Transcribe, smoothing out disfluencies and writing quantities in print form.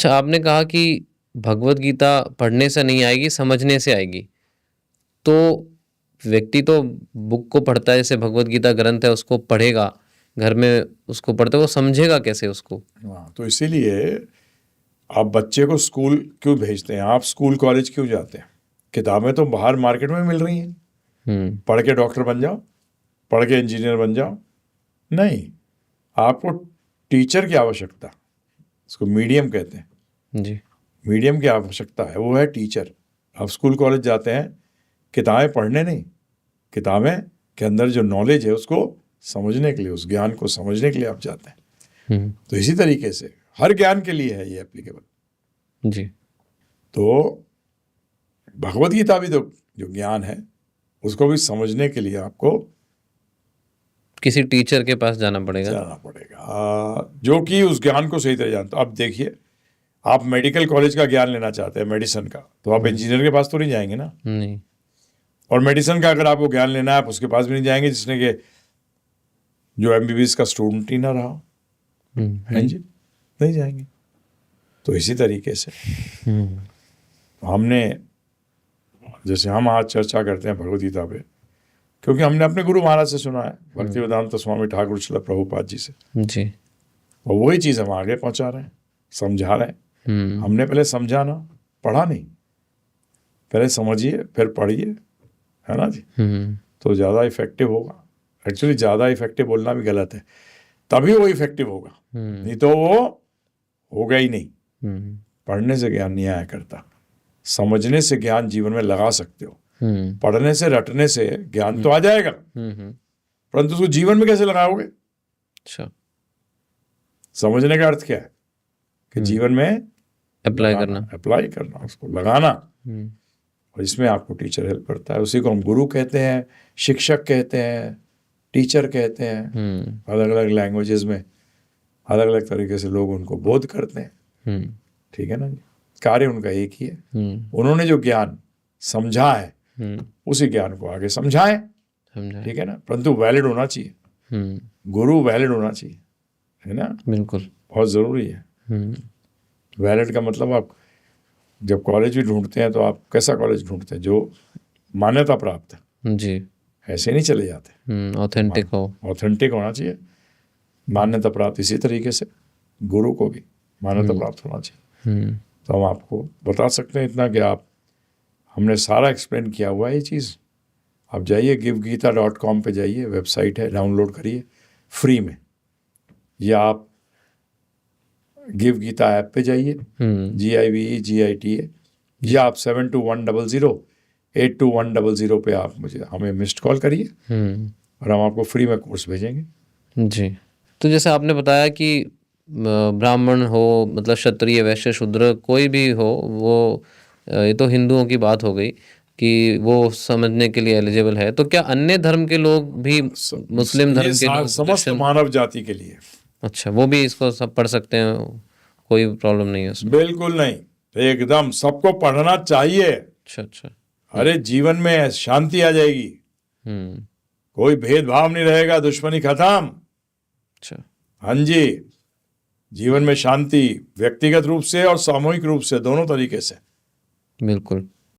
अच्छा, आपने कहा कि भगवत गीता पढ़ने से नहीं आएगी, समझने से आएगी। तो व्यक्ति तो बुक को पढ़ता है, जैसे भगवत गीता ग्रंथ है उसको पढ़ेगा, घर में उसको पढ़ते, वो समझेगा कैसे उसको? हाँ, तो इसीलिए आप बच्चे को स्कूल क्यों भेजते हैं? आप स्कूल कॉलेज क्यों जाते हैं? किताबें तो बाहर मार्केट में मिल रही हैं। पढ़ के डॉक्टर बन जाओ, पढ़ के इंजीनियर बन जाओ। नहीं, आपको टीचर की आवश्यकता, उसको मीडियम कहते हैं जी। मीडियम की आवश्यकता है, वो है टीचर। आप स्कूल कॉलेज जाते हैं किताबें पढ़ने नहीं, किताबें के अंदर जो नॉलेज है उसको समझने के लिए, उस ज्ञान को समझने के लिए आप जाते हैं। तो इसी तरीके से हर ज्ञान के लिए है ये एप्लीकेबल। जी। तो भगवत गीता भी तो जो ज्ञान है उसको भी समझने के लिए आपको किसी टीचर के पास जाना पड़ेगा, जो कि उस ज्ञान को सही तरह जानता। अब देखिए, आप मेडिकल कॉलेज का ज्ञान लेना चाहते हैं, मेडिसिन का, तो आप इंजीनियर के पास तो नहीं जाएंगे ना। नहीं। और मेडिसिन का अगर आपको ज्ञान लेना है, आप उसके पास भी नहीं जाएंगे जिसने के जो एमबीबीएस का स्टूडेंट ही ना रहा, है जी, नहीं जाएंगे। तो इसी तरीके से हमने, जैसे हम आज चर्चा करते हैं भगवद गीता पे, क्योंकि हमने अपने गुरु महाराज से सुना है, भक्ति वेदांत स्वामी ठाकुर श्रील प्रभुपाद जी से जी। और वही चीज़ हम आगे पहुंचा रहे हैं, समझा रहे हैं। हमने पहले समझा ना, पढ़ा नहीं, पहले समझिए फिर पढ़िए, है ना जी। तो ज़्यादा इफेक्टिव होगा। एक्चुअली ज़्यादा इफेक्टिव बोलना भी गलत है, तभी वो इफेक्टिव होगा, नहीं तो वो होगा ही नहीं। पढ़ने से ज्ञान नहीं आया करता, समझने से ज्ञान जीवन में लगा सकते हो। पढ़ने से रटने से ज्ञान तो आ जाएगा, परंतु उसको जीवन में कैसे लगाओगे? अच्छा, समझने का अर्थ क्या है? कि जीवन में अप्लाई करना, उसको लगाना। और इसमें आपको टीचर हेल्प करता है। उसी को हम गुरु कहते हैं, शिक्षक कहते हैं, टीचर कहते हैं। अलग अलग लैंग्वेजेस में अलग अलग तरीके से लोग उनको बोध करते हैं। ठीक है ना जी, कार्य उनका एक ही है। उन्होंने जो ज्ञान समझा है उसी ज्ञान को आगे समझाएं, ठीक है ना। परंतु वैलिड होना चाहिए, गुरु वैलिड होना चाहिए, है ना। बिल्कुल, बहुत ज़रूरी है। वैलिड का मतलब, आप जब कॉलेज भी ढूंढते हैं तो आप कैसा कॉलेज ढूंढते हैं? जो मान्यता प्राप्त है जी, ऐसे नहीं चले जाते। ऑथेंटिक होना चाहिए, मान्यता प्राप्त। इसी तरीके से गुरु को भी मान्यता प्राप्त होना चाहिए। तो हम आपको बता सकते हैं इतना कि आप, हमने सारा एक्सप्लेन किया हुआ है ये चीज़। आप जाइए givgita.com पे जाइए, वेबसाइट है, डाउनलोड करिए फ्री में, या आप गिव गीता ऐप पे जाइए, GIVEGITA, या आप 7210082100 पे आप हमें मिस्ड कॉल करिए और हम आपको फ्री में कोर्स भेजेंगे। जी। तो जैसे आपने बताया कि ब्राह्मण हो, मतलब क्षत्रिय, वैश्य, शूद्र, कोई भी हो, वो ये तो हिंदुओं की बात हो गई कि वो समझने के लिए एलिजिबल है। तो क्या अन्य धर्म के लोग भी, मुस्लिम धर्म के लोग, समस्त मानव जाति के लिए? अच्छा, वो भी इसको सब पढ़ सकते हैं, कोई प्रॉब्लम नहीं है उसमें? बिल्कुल नहीं, एकदम सबको पढ़ना चाहिए। अच्छा। अरे जीवन में शांति आ जाएगी, कोई भेदभाव नहीं रहेगा, दुश्मनी खत्म। अच्छा, हाँ जी, जीवन में शांति, व्यक्तिगत रूप से और सामूहिक रूप से, दोनों तरीके से। बिल्कुल।